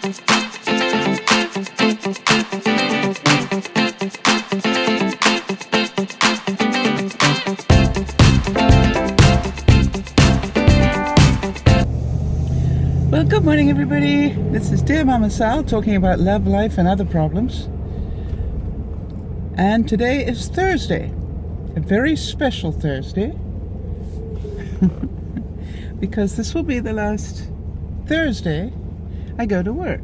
Well, good morning, everybody. This is Dear Mama Sal talking about love, life, and other problems. And today is Thursday, a very special Thursday, because this will be the last Thursday I go to work.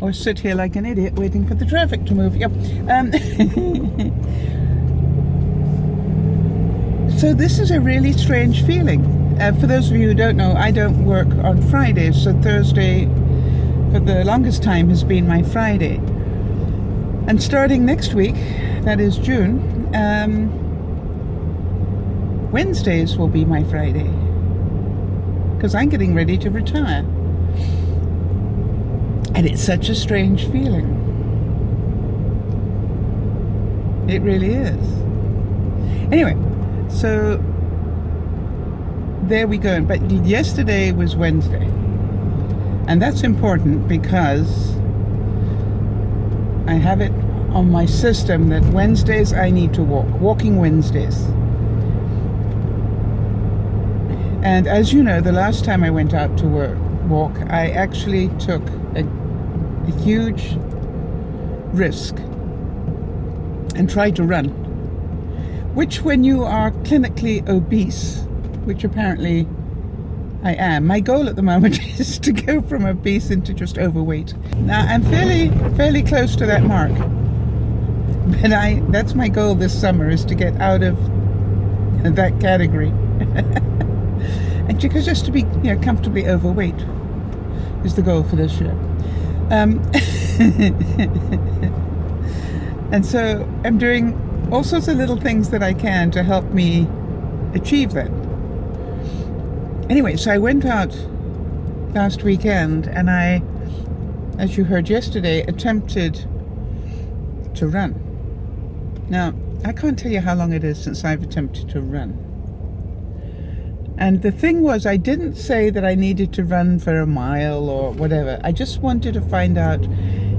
Or sit here like an idiot waiting for the traffic to move. Yep. So this is a really strange feeling. For those of you who don't know, I don't work on Fridays, so Thursday for the longest time has been my Friday. And starting next week, that is June, Wednesdays will be my Friday, because I'm getting ready to retire. And it's such a strange feeling. It really is. Anyway, so there we go. But yesterday was Wednesday. And that's important because I have it on my system that Wednesdays I need to walk. Walking Wednesdays. And as you know, the last time I went out to walk, I actually took a huge risk and tried to run, which when you are clinically obese, which apparently I am, my goal at the moment is to go from obese into just overweight. Now I'm fairly close to that mark, but that's my goal this summer, is to get out of that category. And because just to be comfortably overweight is the goal for this year. And so I'm doing all sorts of little things that I can to help me achieve that. Anyway, so I went out last weekend and I, as you heard yesterday, attempted to run. Now, I can't tell you how long it is since I've attempted to run. And the thing was, I didn't say that I needed to run for a mile or whatever. I just wanted to find out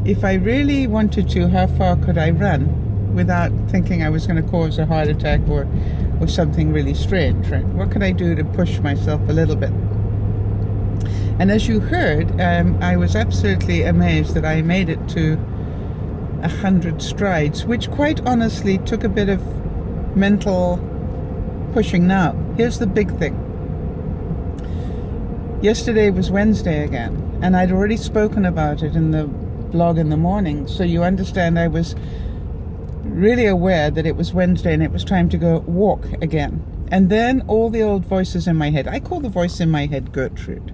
if I really wanted to, how far could I run without thinking I was going to cause a heart attack or something really strange, right? What could I do to push myself a little bit? And as you heard, I was absolutely amazed that I made it to 100 strides, which quite honestly took a bit of mental pushing. Now, here's the big thing. Yesterday was Wednesday again, and I'd already spoken about it in the blog in the morning, so you understand I was really aware that it was Wednesday and it was time to go walk again. And then all the old voices in my head, I call the voice in my head Gertrude.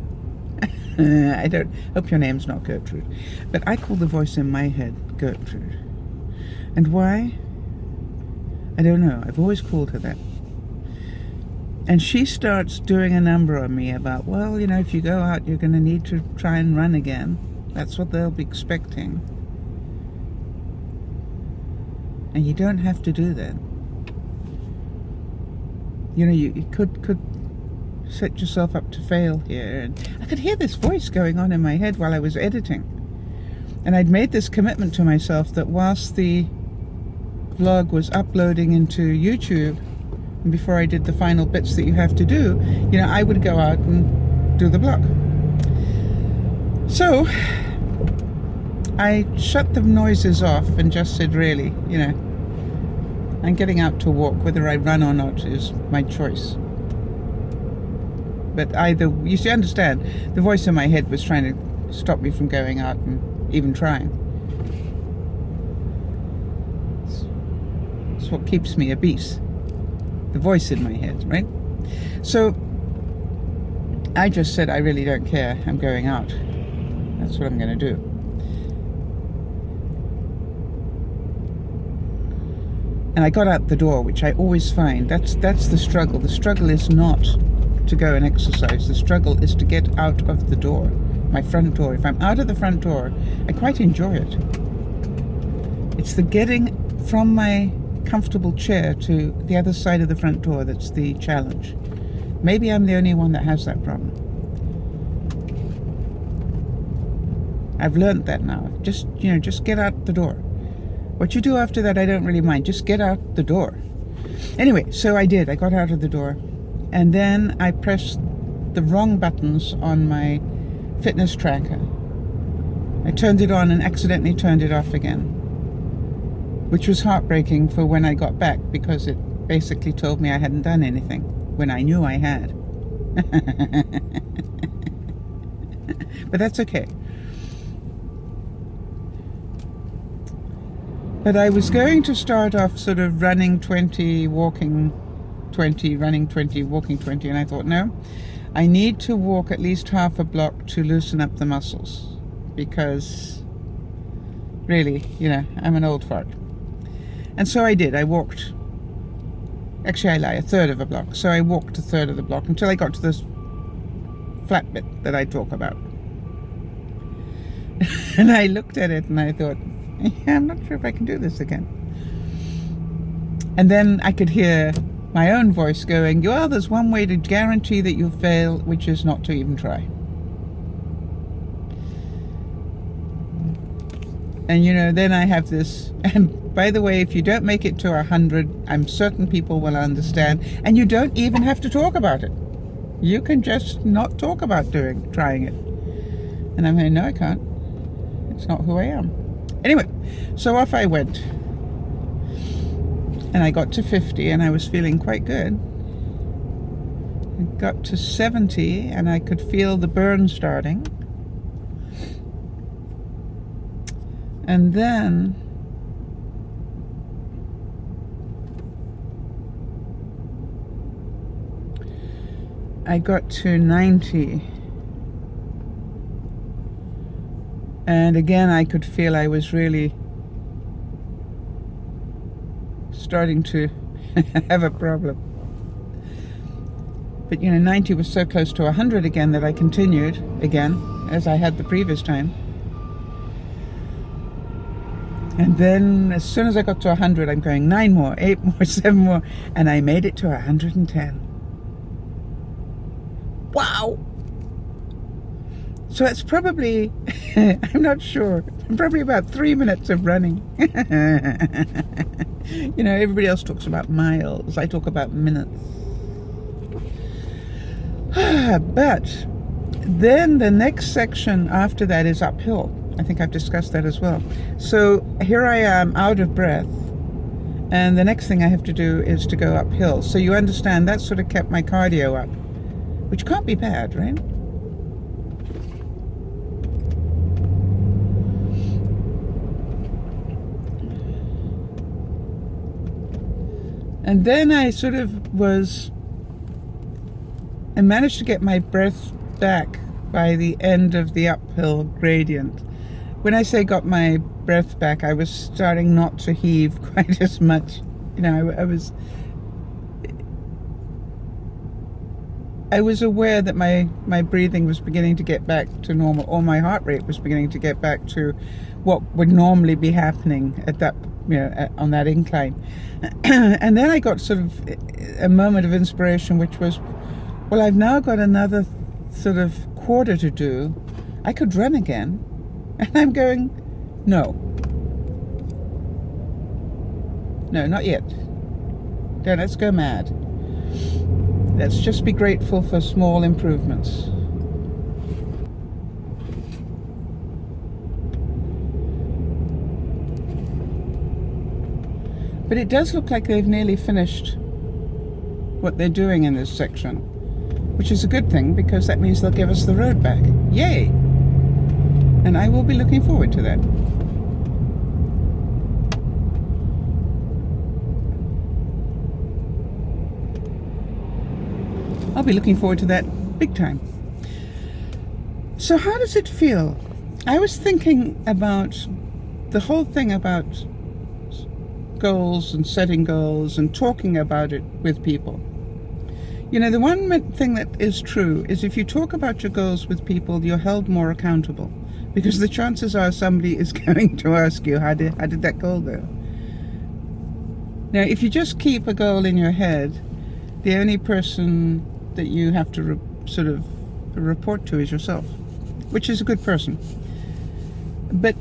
I don't hope your name's not Gertrude, but I call the voice in my head Gertrude. And why? I don't know. I've always called her that. And she starts doing a number on me about, well, if you go out, you're going to need to try and run again. That's what they'll be expecting. And you don't have to do that. You could set yourself up to fail here. And I could hear this voice going on in my head while I was editing. And I'd made this commitment to myself that whilst the vlog was uploading into YouTube, and before I did the final bits that you have to do, I would go out and do the blog. So I shut the noises off and just said, really, I'm getting out to walk. Whether I run or not is my choice. But you see, understand, the voice in my head was trying to stop me from going out and even trying. It's what keeps me obese. The voice in my head, right? So I just said, I really don't care. I'm going out. That's what I'm going to do. And I got out the door, which I always find, that's the struggle. The struggle is not to go and exercise. The struggle is to get out of the door, my front door. If I'm out of the front door, I quite enjoy it. It's the getting from my comfortable chair to the other side of the front door that's the challenge. Maybe I'm the only one that has that problem. I've learned that now. Just get out the door. What you do after that, I don't really mind. Just get out the door. Anyway, so I did. I got out of the door. And then I pressed the wrong buttons on my fitness tracker. I turned it on and accidentally turned it off again, which was heartbreaking for when I got back, because it basically told me I hadn't done anything when I knew I had. But that's okay. But I was going to start off sort of running 20, walking 20, running 20, walking 20, and I thought, no, I need to walk at least half a block to loosen up the muscles, because really, I'm an old fart. And so I did. I walked, actually I lie, a third of a block. So I walked a third of the block until I got to this flat bit that I talk about. And I looked at it and I thought, yeah, I'm not sure if I can do this again. And then I could hear my own voice going, well, there's one way to guarantee that you'll fail, which is not to even try. And then I have this, and by the way, if you don't make it to 100, I'm certain people will understand, and you don't even have to talk about it. You can just not talk about trying it. And I'm saying, no, I can't. It's not who I am. Anyway, so off I went. And I got to 50 and I was feeling quite good. I got to 70 and I could feel the burn starting. And then I got to 90. And again, I could feel I was really starting to have a problem. But 90 was so close to 100 again that I continued again, as I had the previous time. And then as soon as I got to 100, I'm going 9 more, 8 more, 7 more, and I made it to 110. Wow! So it's probably, I'm not sure, probably about 3 minutes of running. Everybody else talks about miles. I talk about minutes. But then the next section after that is uphill. I think I've discussed that as well. So here I am out of breath. And the next thing I have to do is to go uphill. So you understand that sort of kept my cardio up, which can't be bad, right? And then I managed to get my breath back by the end of the uphill gradient. When I say got my breath back, I was starting not to heave quite as much. I was aware that my breathing was beginning to get back to normal, or my heart rate was beginning to get back to what would normally be happening at that, on that incline. And then I got sort of a moment of inspiration, which was, well, I've now got another sort of quarter to do. I could run again. And I'm going, no, not yet. Let's go mad. Let's just be grateful for small improvements. But it does look like they've nearly finished what they're doing in this section, which is a good thing, because that means they'll give us the road back. Yay! And I will be looking forward to that. I'll be looking forward to that big time. So how does it feel? I was thinking about the whole thing about goals and setting goals and talking about it with people. The one thing that is true is if you talk about your goals with people, you're held more accountable, because the chances are somebody is going to ask you, how did that goal go? Now, if you just keep a goal in your head, the only person that you have to sort of report to is yourself, which is a good person. But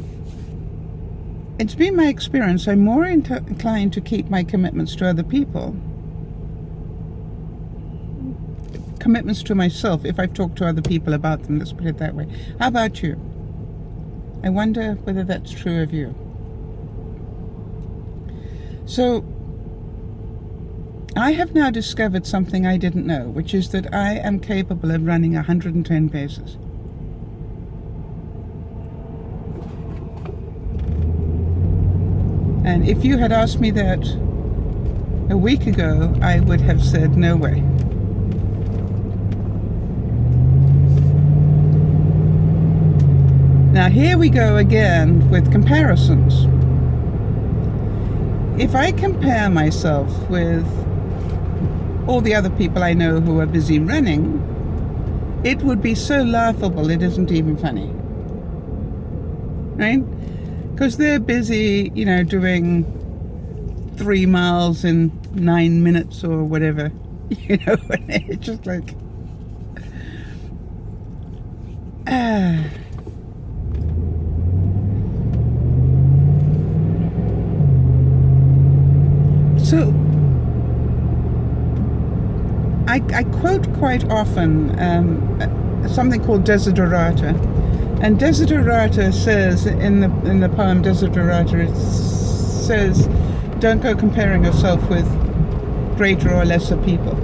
it's been my experience, I'm more inclined to keep my commitments to other people, commitments to myself, if I've talked to other people about them. Let's put it that way. How about you? I wonder whether that's true of you. So I have now discovered something I didn't know, which is that I am capable of running 110 paces. And if you had asked me that a week ago, I would have said no way. Now here we go again with comparisons. If I compare myself with all the other people I know who are busy running, it would be so laughable it isn't even funny. Right? Because they're busy, you know, doing 3 miles in 9 minutes or whatever. You know, and it's just like... So, I quote quite often something called Desiderata. And Desiderata says, in the poem Desiderata, it says, don't go comparing yourself with greater or lesser people.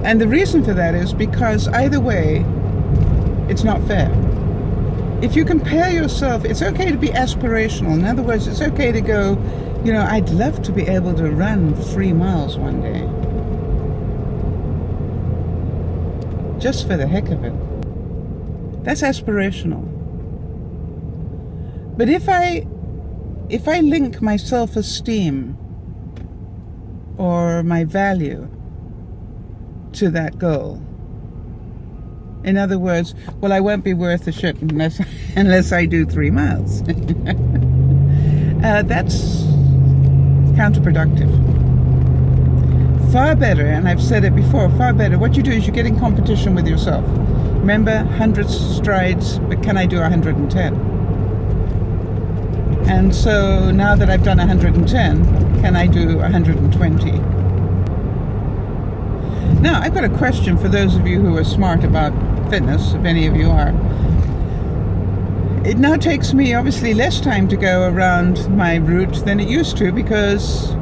And the reason for that is because either way, it's not fair. If you compare yourself, it's okay to be aspirational. In other words, it's okay to go, you know, I'd love to be able to run 3 miles one day. Just for the heck of it. That's aspirational. But if I link my self-esteem or my value to that goal, in other words, well, I won't be worth a shit unless I do 3 miles. That's counterproductive. Far better, and I've said it before, far better, what you do is you get in competition with yourself. Remember, 100 strides, but can I do 110? And so now that I've done 110, can I do 120? Now, I've got a question for those of you who are smart about fitness, if any of you are. It now takes me obviously less time to go around my route than it used to, because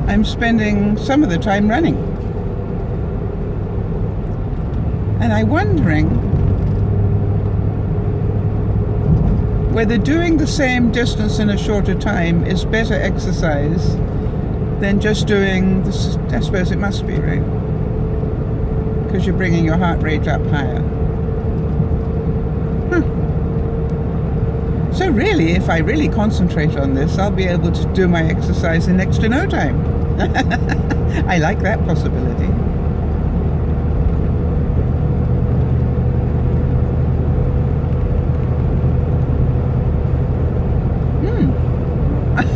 I'm spending some of the time running. And I'm wondering whether doing the same distance in a shorter time is better exercise than just doing this. I suppose it must be, right? Because you're bringing your heart rate up higher. So really, if I really concentrate on this, I'll be able to do my exercise in next to no time. I like that possibility.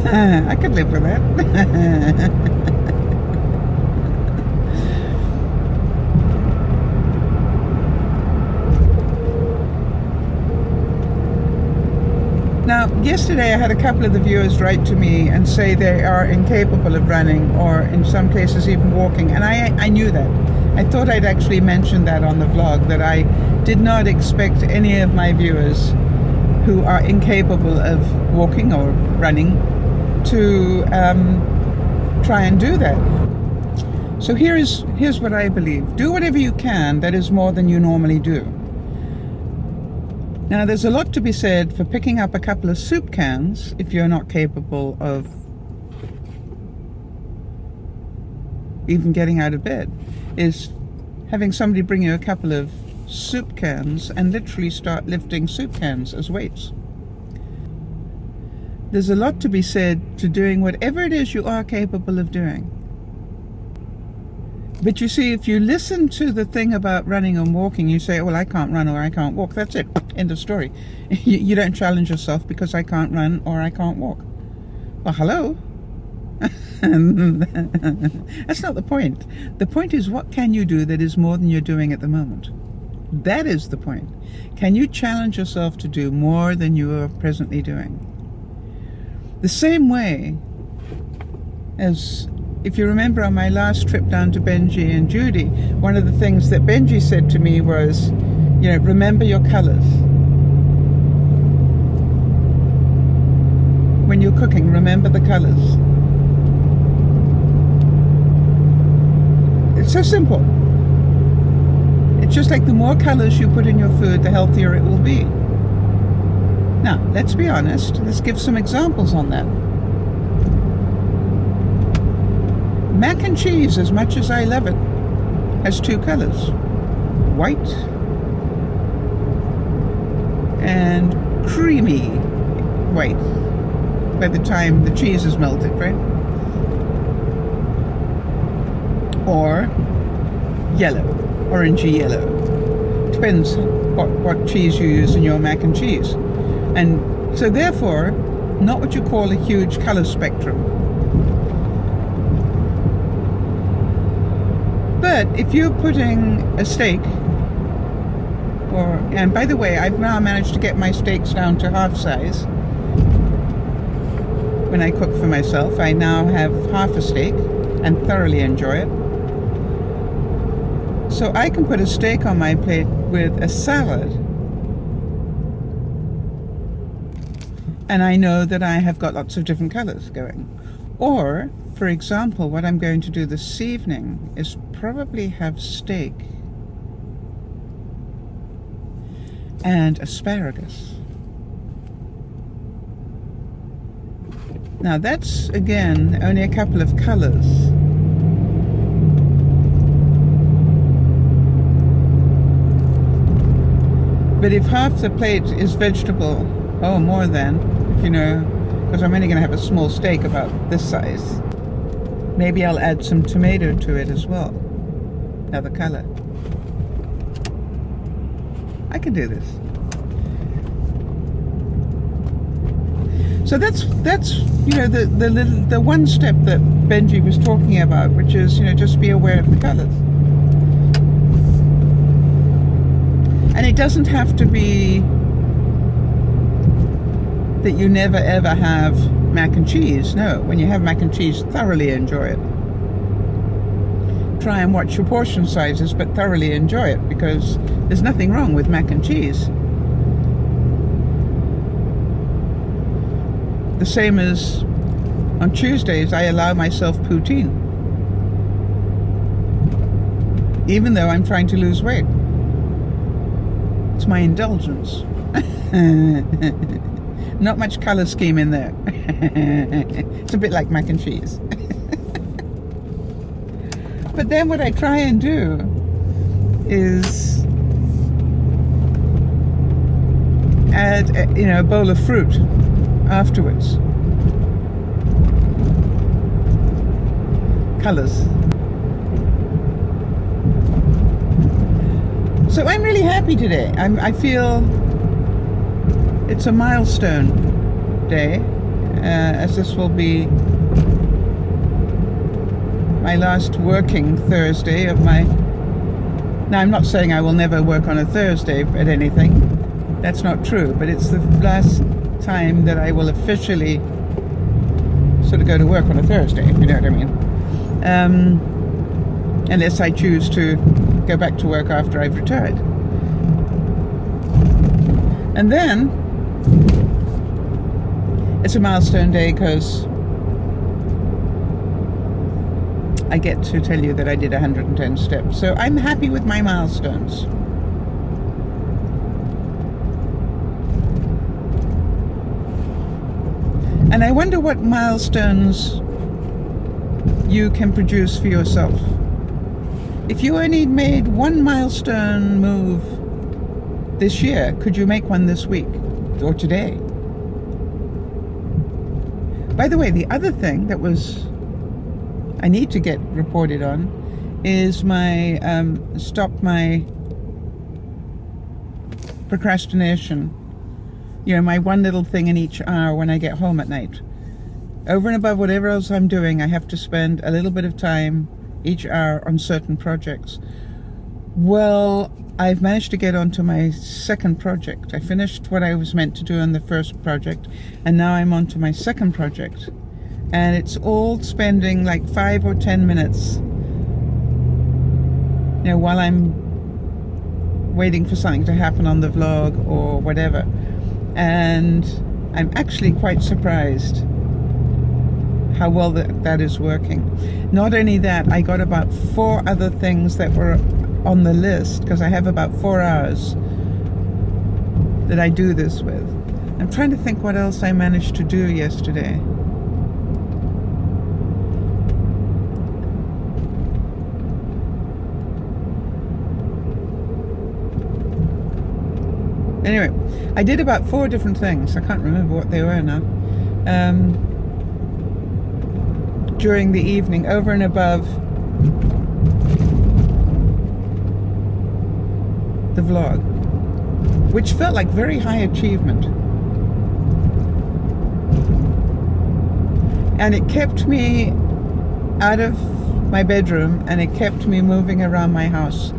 I could live with that. Now, yesterday I had a couple of the viewers write to me and say they are incapable of running, or in some cases even walking, and I knew that. I thought I'd actually mentioned that on the vlog, that I did not expect any of my viewers who are incapable of walking or running to try and do that. So here's what I believe. Do whatever you can that is more than you normally do. Now, there's a lot to be said for picking up a couple of soup cans if you're not capable of even getting out of bed. Is having somebody bring you a couple of soup cans and literally start lifting soup cans as weights. There's a lot to be said to doing whatever it is you are capable of doing. But you see, if you listen to the thing about running and walking, you say, well, I can't run or I can't walk. That's it. End of story. You don't challenge yourself because I can't run or I can't walk. Well, hello. That's not the point. The point is, what can you do that is more than you're doing at the moment? That is the point. Can you challenge yourself to do more than you are presently doing? The same way as, if you remember on my last trip down to Benji and Judy, one of the things that Benji said to me was, remember your colors. When you're cooking, remember the colors. It's so simple. It's just like the more colors you put in your food, the healthier it will be. Now, let's be honest. Let's give some examples on that. Mac and cheese, as much as I love it, has two colors. White and creamy white by the time the cheese is melted, right? Or yellow, orangey yellow. Depends what cheese you use in your mac and cheese. And so therefore, not what you call a huge color spectrum. But if you're putting a steak, and by the way, I've now managed to get my steaks down to half size. When I cook for myself, I now have half a steak and thoroughly enjoy it. So I can put a steak on my plate with a salad, and I know that I have got lots of different colors going. Or, for example, what I'm going to do this evening is probably have steak and asparagus. Now that's, again, only a couple of colors. But if half the plate is vegetable, more than, because I'm only going to have a small steak about this size. Maybe I'll add some tomato to it as well. Another color. I can do this. So that's the one step that Benji was talking about, which is just be aware of the colors. And it doesn't have to be that you never ever have mac and cheese. No, when you have mac and cheese, thoroughly enjoy it. Try and watch your portion sizes, but thoroughly enjoy it, because there's nothing wrong with mac and cheese. The same as on Tuesdays, I allow myself poutine, even though I'm trying to lose weight. It's my indulgence. Not much color scheme in there. It's a bit like mac and cheese. But then what I try and do is add a bowl of fruit afterwards. Colors. So I'm really happy today. I feel it's a milestone day, as this will be my last working Thursday of my... Now, I'm not saying I will never work on a Thursday at anything. That's not true, but it's the last time that I will officially sort of go to work on a Thursday, if you know what I mean. Unless I choose to go back to work after I've retired. And then it's a milestone day because I get to tell you that I did 110 steps. So I'm happy with my milestones. And I wonder what milestones you can produce for yourself. If you only made one milestone move this year, could you make one this week or today? By the way, the other thing that I need to get reported on is my stop my procrastination. My one little thing in each hour when I get home at night. Over and above whatever else I'm doing, I have to spend a little bit of time each hour on certain projects. Well, I've managed to get onto my second project. I finished what I was meant to do on the first project, and now I'm onto my second project. And it's all spending like 5 or 10 minutes, you know, while I'm waiting for something to happen on the vlog or whatever. And I'm actually quite surprised how well that is working. Not only that, I got about 4 other things that were on the list, because I have about 4 hours that I do this with. I'm trying to think what else I managed to do yesterday. Anyway, I did about 4 different things. I can't remember what they were now. During the evening, over and above the vlog, which felt like very high achievement. And it kept me out of my bedroom, and it kept me moving around my house.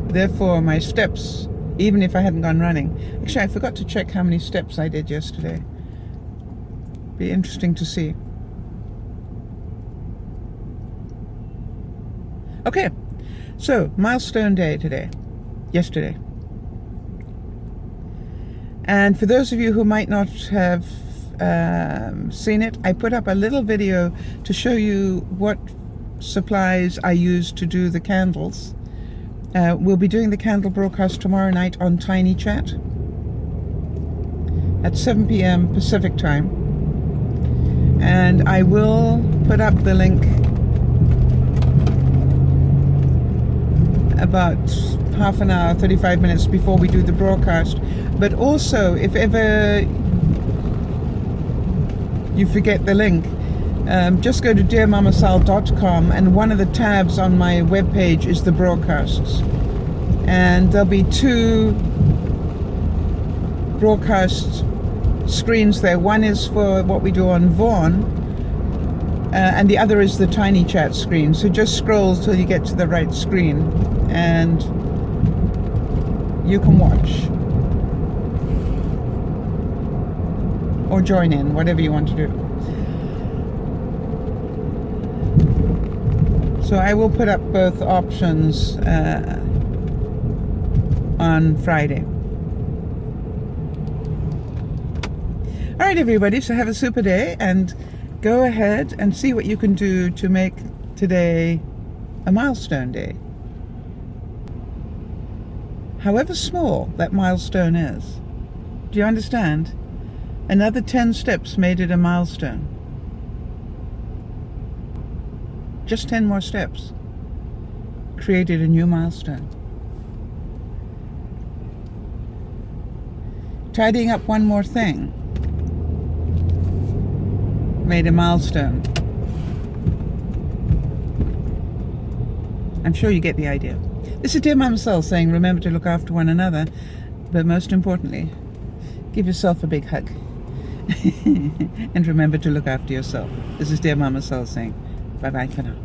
Therefore, my steps, even if I hadn't gone running. Actually, I forgot to check how many steps I did yesterday. Be interesting to see. Okay, so milestone day yesterday. And for those of you who might not have seen it, I put up a little video to show you what supplies I used to do the candles. We'll be doing the candle broadcast tomorrow night on Tiny Chat at 7 p.m. Pacific time. And I will put up the link about half an hour, 35 minutes before we do the broadcast. But also, if ever you forget the link, just go to DearMamaSal.com, and one of the tabs on my webpage is the broadcasts. And there'll be 2 broadcast screens there. One is for what we do on Vaughan, and the other is the Tiny Chat screen. So just scroll till you get to the right screen, and you can watch or join in, whatever you want to do. So I will put up both options on Friday. All right, everybody, so have a super day, and go ahead and see what you can do to make today a milestone day. However small that milestone is. Do you understand? Another 10 steps made it a milestone. Just 10 more steps created a new milestone. Tidying up one more thing made a milestone. I'm sure you get the idea. This is DearMamaSal saying, remember to look after one another, but most importantly, give yourself a big hug. And remember to look after yourself. This is DearMamaSal saying, bye-bye for now.